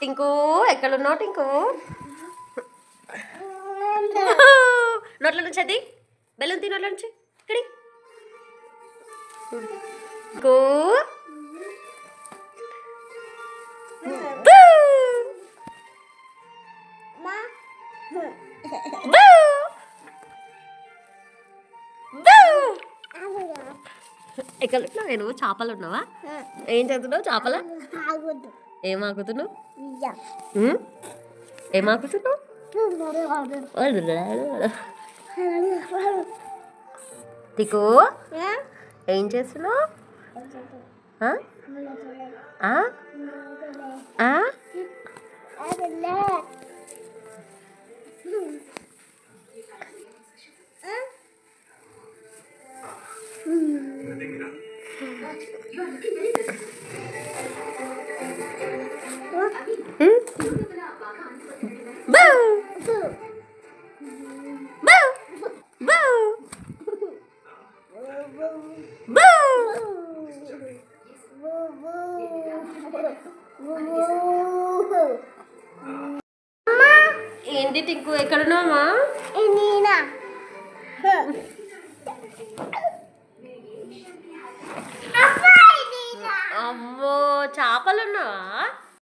టింకు ఎక్కడున్నావు టింకు? నోట్ల నుంచి అది బెలూన్ తీ నోట్ల నుంచి ఇక్కడి టింకు. ఎక్కడ ఉన్నావు నువ్వు? చేపలు ఉన్నావా? ఏం చదువుతున్నావు? చేపల ఏం ఆకుతున్నావు? ఏం ఆకుతున్నావు? టికు ఏం చేస్తున్నావు? ఏంటి టింకు ఎక్కడున్నావా? అమ్మో చేపలు ఉన్నావా?